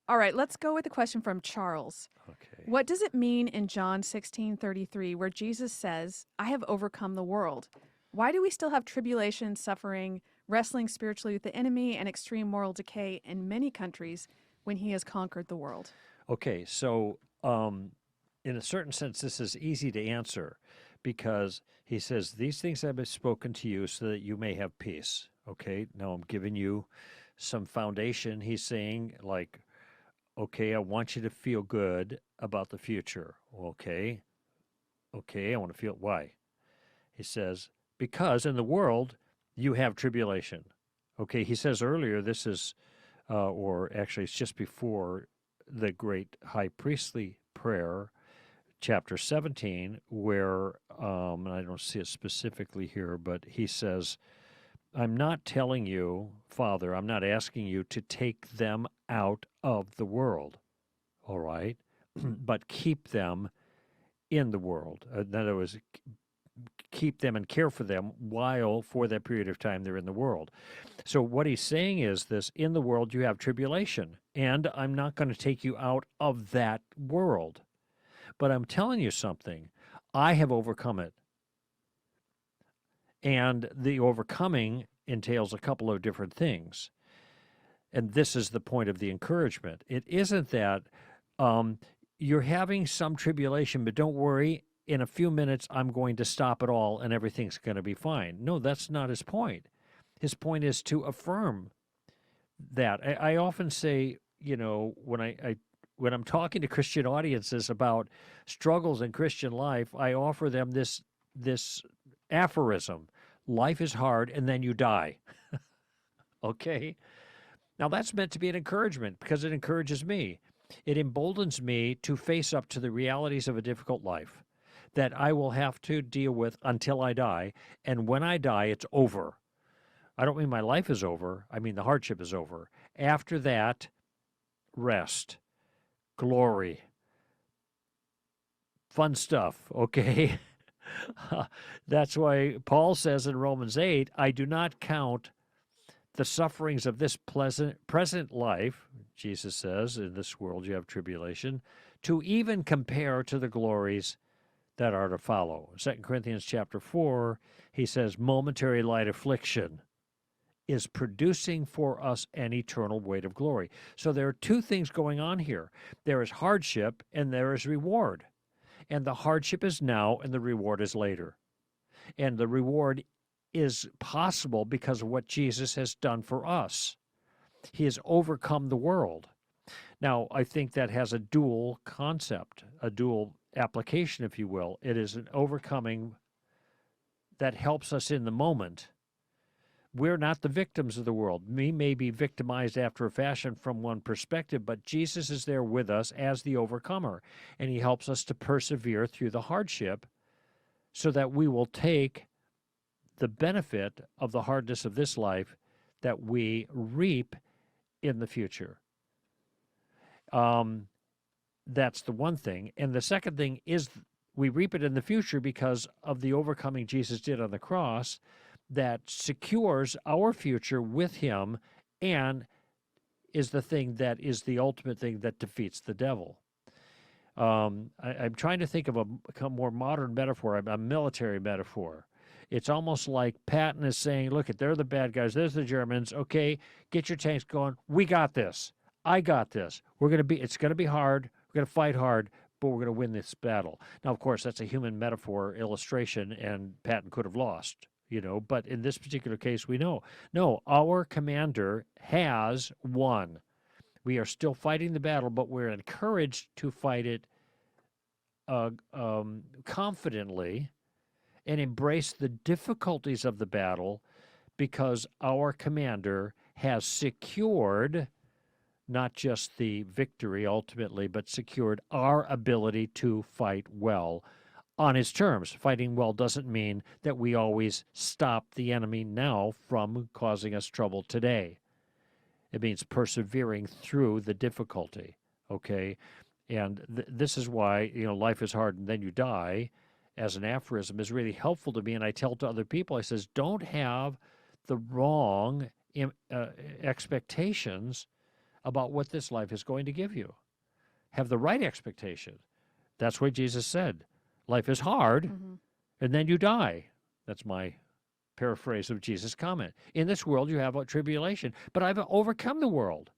All right, let's go with a question from Charles. Okay. What does it mean in John 16:33 where Jesus says, "I have overcome the world"? Why do we still have tribulation, suffering, wrestling spiritually with the enemy, and extreme moral decay in many countries when he has conquered the world? Okay, so in a certain sense, this is easy to answer because he says, "These things have been spoken to you so that you may have peace." Okay, now I'm giving you some foundation. He's saying, like, okay, I want you to feel good about the future. Okay, I want to feel why. He says, because in the world you have tribulation. Okay, he says earlier, this is, or actually, it's just before the great high priestly prayer, chapter 17, where, and I don't see it specifically here, but he says, I'm not telling you, Father, I'm not asking you to take them out of the world, all right? But keep them in the world. In other words, keep them and care for them while, for that period of time, they're in the world. So, what he's saying is this: in the world, you have tribulation, and I'm not going to take you out of that world. But I'm telling you something, I have overcome it. And the overcoming entails a couple of different things. And this is the point of the encouragement. It isn't that um, you're having some tribulation, but don't worry. In a few minutes, I'm going to stop it all and everything's going to be fine. No, that's not his point. His point is to affirm that. I often say, when I'm talking to Christian audiences about struggles in Christian life, I offer them this aphorism: life is hard, and then you die. Okay. Now, that's meant to be an encouragement because it encourages me. It emboldens me to face up to the realities of a difficult life that I will have to deal with until I die. And when I die, it's over. I don't mean my life is over, I mean the hardship is over. After that, rest, glory, fun stuff, okay? That's why Paul says in Romans 8, I do not count the sufferings of this present life, Jesus says, in this world you have tribulation, to even compare to the glories that are to follow. 2 Corinthians chapter 4, he says, momentary light affliction is producing for us an eternal weight of glory. So there are two things going on here. There is hardship and there is reward. And the hardship is now and the reward is later. And the reward is possible because of what Jesus has done for us. He has overcome the world. Now, I think that has a dual concept, a dual application, if you will. It is an overcoming that helps us in the moment. We're not the victims of the world. We may be victimized after a fashion from one perspective, but Jesus is there with us as the overcomer, and he helps us to persevere through the hardship so that we will take the benefit of the hardness of this life that we reap in the future. That's the one thing. And the second thing is we reap it in the future because of the overcoming Jesus did on the cross that secures our future with him and is the thing that is the ultimate thing that defeats the devil. I'm trying to think of a more modern metaphor, a military metaphor. It's almost like Patton is saying, look, they're the bad guys. There's the Germans. Okay, get your tanks going. We got this. I got this. It's going to be hard. We're going to fight hard, but we're going to win this battle. Now, of course, that's a human metaphor illustration, and Patton could have lost, but in this particular case, we know. No, our commander has won. We are still fighting the battle, but we're encouraged to fight it confidently and embrace the difficulties of the battle because our commander has secured not just the victory ultimately, but secured our ability to fight well on his terms. Fighting well doesn't mean that we always stop the enemy now from causing us trouble today. It means persevering through the difficulty, okay? And this is why, life is hard and then you die as an aphorism is really helpful to me. And I tell to other people, I says, don't have the wrong expectations about what this life is going to give you. Have the right expectation. That's what Jesus said. Life is hard, and then you die. That's my paraphrase of Jesus' comment. In this world, you have a tribulation, but I've overcome the world.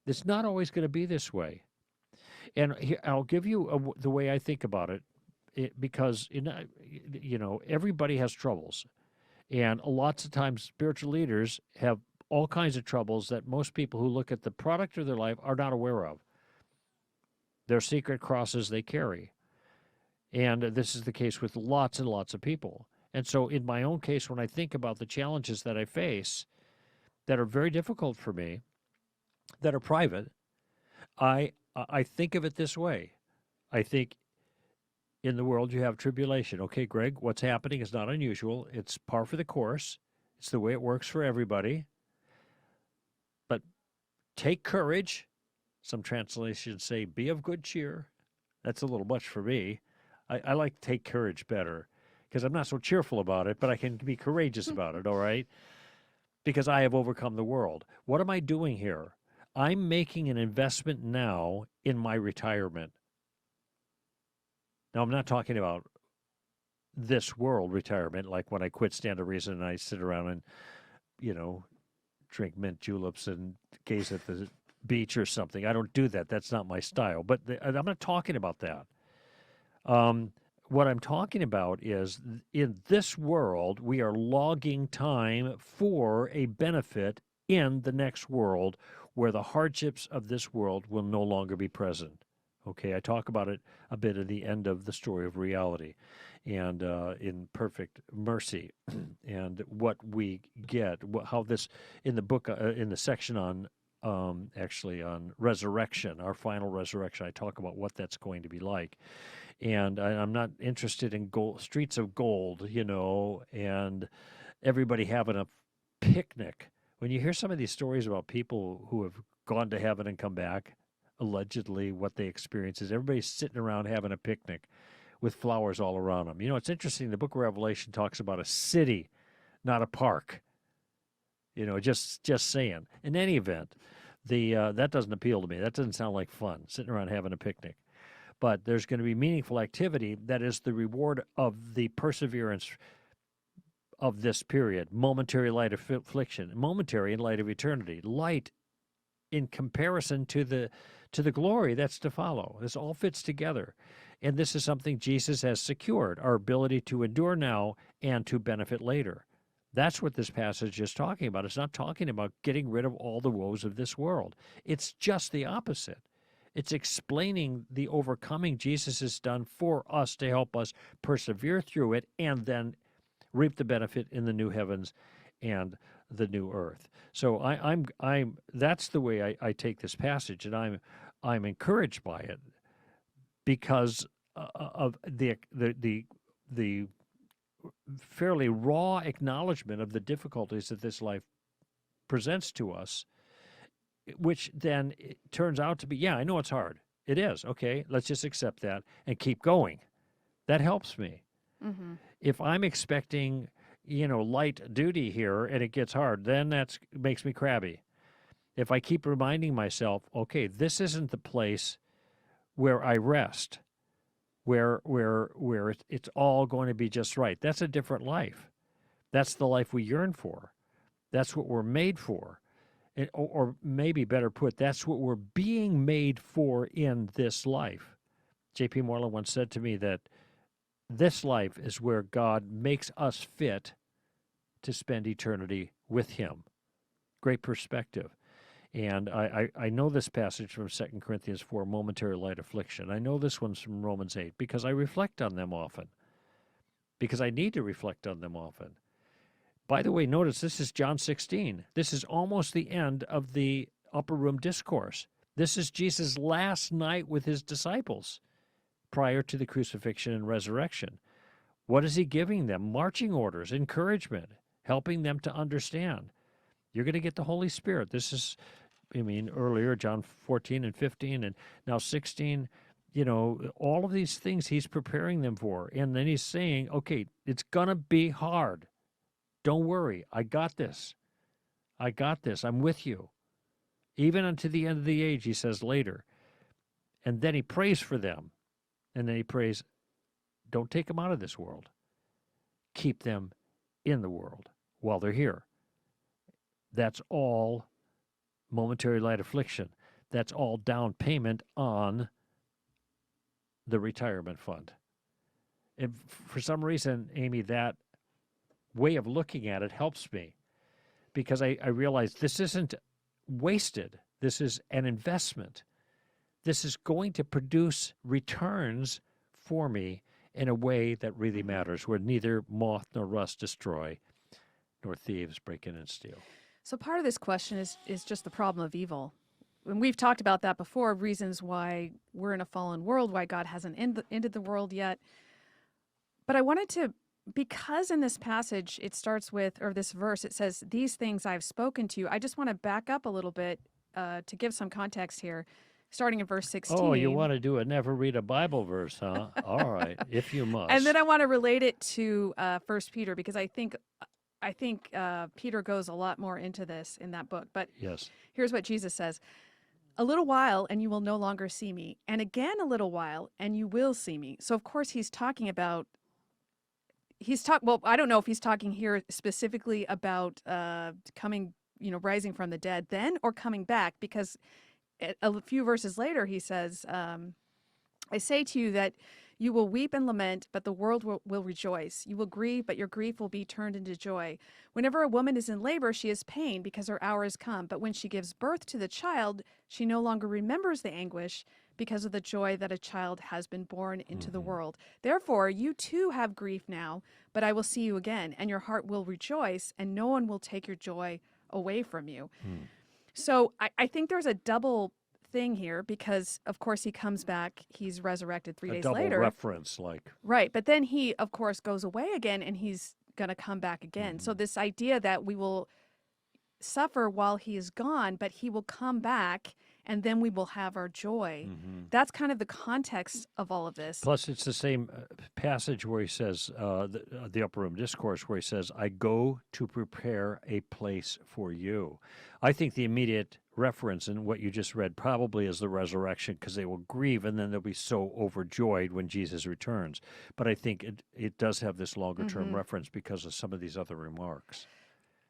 It's not always going to be this way. And here, I'll give you the way I think about it, because everybody has troubles. And lots of times spiritual leaders have all kinds of troubles that most people who look at the product of their life are not aware of. Their secret crosses they carry. And this is the case with lots and lots of people. And so in my own case, when I think about the challenges that I face that are very difficult for me, that are private, I think of it this way. I think in the world you have tribulation. Okay, Greg, what's happening is not unusual. It's par for the course. It's the way it works for everybody. But take courage. Some translations say, be of good cheer. That's a little much for me. I like take courage better because I'm not so cheerful about it, but I can be courageous about it, all right? Because I have overcome the world. What am I doing here? I'm making an investment now in my retirement. Now, I'm not talking about this world retirement, like when I quit Stand to Reason and I sit around and, drink mint juleps and gaze at the beach or something. I don't do that. That's not my style. But I'm not talking about that. What I'm talking about is in this world, we are logging time for a benefit in the next world where the hardships of this world will no longer be present. Okay, I talk about it a bit at the end of the story of reality and in perfect mercy and what we get, how this in the book, in the section on actually on resurrection, our final resurrection, I talk about what that's going to be like. And I'm not interested in streets of gold, and everybody having a picnic. When you hear some of these stories about people who have gone to heaven and come back, allegedly what they experience is everybody's sitting around having a picnic with flowers all around them. It's interesting. The book of Revelation talks about a city, not a park. Just saying. In any event, that doesn't appeal to me. That doesn't sound like fun, sitting around having a picnic. But there's going to be meaningful activity that is the reward of the perseverance of this period. Momentary light of affliction, momentary in light of eternity, light in comparison to the glory that's to follow. This all fits together. And this is something Jesus has secured, our ability to endure now and to benefit later. That's what this passage is talking about. It's not talking about getting rid of all the woes of this world. It's just the opposite. It's explaining the overcoming Jesus has done for us to help us persevere through it and then reap the benefit in the new heavens and the new earth. So I'm that's the way I take this passage, and I'm encouraged by it because of the fairly raw acknowledgement of the difficulties that this life presents to us, which then it turns out to be, yeah, I know it's hard. It is. Okay, let's just accept that and keep going. That helps me. Mm-hmm. If I'm expecting, light duty here and it gets hard, then that makes me crabby. If I keep reminding myself, okay, this isn't the place where I rest, where it's all going to be just right. That's a different life. That's the life we yearn for. That's what we're made for. Or maybe better put, that's what we're being made for in this life. J.P. Moreland once said to me that this life is where God makes us fit to spend eternity with Him. Great perspective. And I know this passage from 2 Corinthians 4, momentary light affliction. I know this one's from Romans 8 because I reflect on them often, because I need to reflect on them often. By the way, notice this is John 16. This is almost the end of the upper room discourse. This is Jesus' last night with his disciples prior to the crucifixion and resurrection. What is he giving them? Marching orders, encouragement, helping them to understand. You're going to get the Holy Spirit. This is, earlier, John 14 and 15, and now 16, all of these things he's preparing them for. And then he's saying, okay, it's going to be hard. Don't worry. I got this. I'm with you. even unto the end of the age, he says later. And then he prays for them. And then he prays, don't take them out of this world. Keep them in the world while they're here. That's all momentary light affliction. That's all down payment on the retirement fund. And for some reason, Amy, that way of looking at it helps me, because I realize this isn't wasted. This is an investment. This is going to produce returns for me in a way that really matters, where neither moth nor rust destroy, nor thieves break in and steal. So part of this question is just the problem of evil. And we've talked about that before, reasons why we're in a fallen world, why God hasn't ended the world yet. But I wanted to, because in this passage it starts with, or this verse, it says, these things I've spoken to you. I just want to back up a little bit to give some context here, starting in verse 16. Oh, you want to do a never read a Bible verse, huh? All right, if you must. And then I want to relate it to 1 Peter, because I think Peter goes a lot more into this in that book. But yes, here's what Jesus says. A little while and you will no longer see me. And again a little while and you will see me. So of course he's talking about, well, I don't know if he's talking here specifically about coming, rising from the dead then, or coming back, because a few verses later he says, I say to you that you will weep and lament, but the world will rejoice. You will grieve, but your grief will be turned into joy. Whenever a woman is in labor, she has pain because her hour has come. But when she gives birth to the child, she no longer remembers the anguish because of the joy that a child has been born into the world. Therefore, you too have grief now, but I will see you again, and your heart will rejoice, and no one will take your joy away from you. So I think there's a double thing here, because of course he comes back, he's resurrected 3 days later. A double reference, like. Right, but then he of course goes away again and he's going to come back again. So this idea that we will suffer while he is gone, but he will come back and then we will have our joy. That's kind of the context of all of this. Plus, it's the same passage where he says, the Upper Room Discourse, where he says, I go to prepare a place for you. I think the immediate reference in what you just read probably is the resurrection, because they will grieve and then they'll be so overjoyed when Jesus returns. But I think it does have this longer-term reference because of some of these other remarks.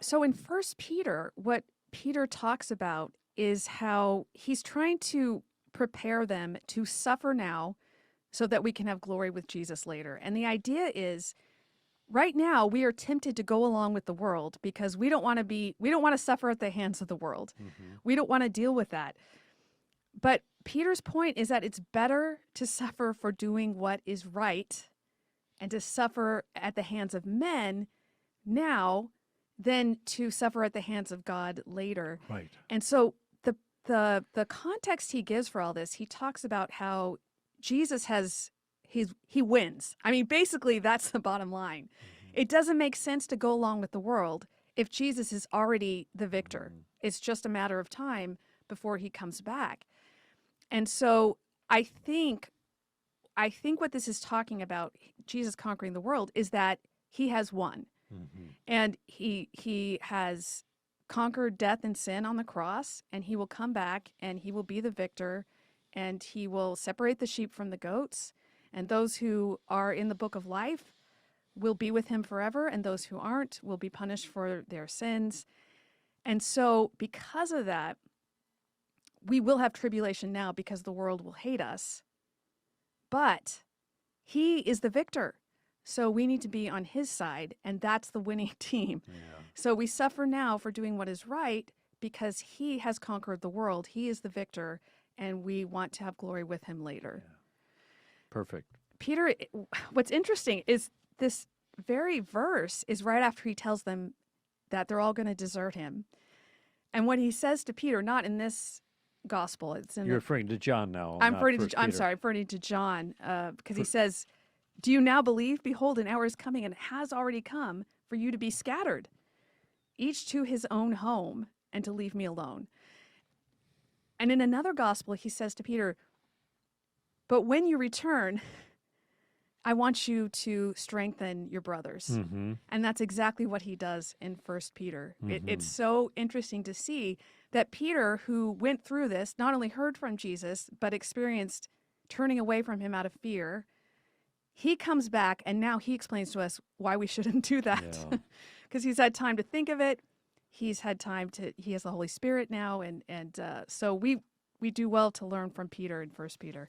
So in 1 Peter, what Peter talks about is how he's trying to prepare them to suffer now so that we can have glory with Jesus later. And the idea is, right now we are tempted to go along with the world because we don't want to suffer at the hands of the world. We don't want to deal with that. But Peter's point is that it's better to suffer for doing what is right and to suffer at the hands of men now than to suffer at the hands of God later. Right. And so the context he gives for all this, he talks about how Jesus he wins. I mean, basically that's the bottom line. It doesn't make sense to go along with the world if Jesus is already the victor. It's just a matter of time before he comes back. And so I think what this is talking about, Jesus conquering the world, is that he has won. And he has conquered death and sin on the cross, and he will come back and he will be the victor, and he will separate the sheep from the goats, and those who are in the book of life will be with him forever, and those who aren't will be punished for their sins. And so because of that, we will have tribulation now because the world will hate us, but he is the victor. So we need to be on his side, and that's the winning team. So we suffer now for doing what is right because he has conquered the world. He is the victor, and we want to have glory with him later. Perfect. Peter, what's interesting is this very verse is right after he tells them that they're all going to desert him. And what he says to Peter, not in this gospel, it's in You're referring to John now. I'm referring to John, because he says, do you now believe? Behold, an hour is coming and has already come for you to be scattered, each to his own home, and to leave me alone. And in another gospel, he says to Peter, but when you return, I want you to strengthen your brothers. And that's exactly what he does in 1 Peter. It's so interesting to see that Peter, who went through this, not only heard from Jesus, but experienced turning away from him out of fear, he comes back and now he explains to us why we shouldn't do that. Yeah. Because he's had time to think of it. He has the Holy Spirit now. So we do well to learn from Peter in 1 Peter.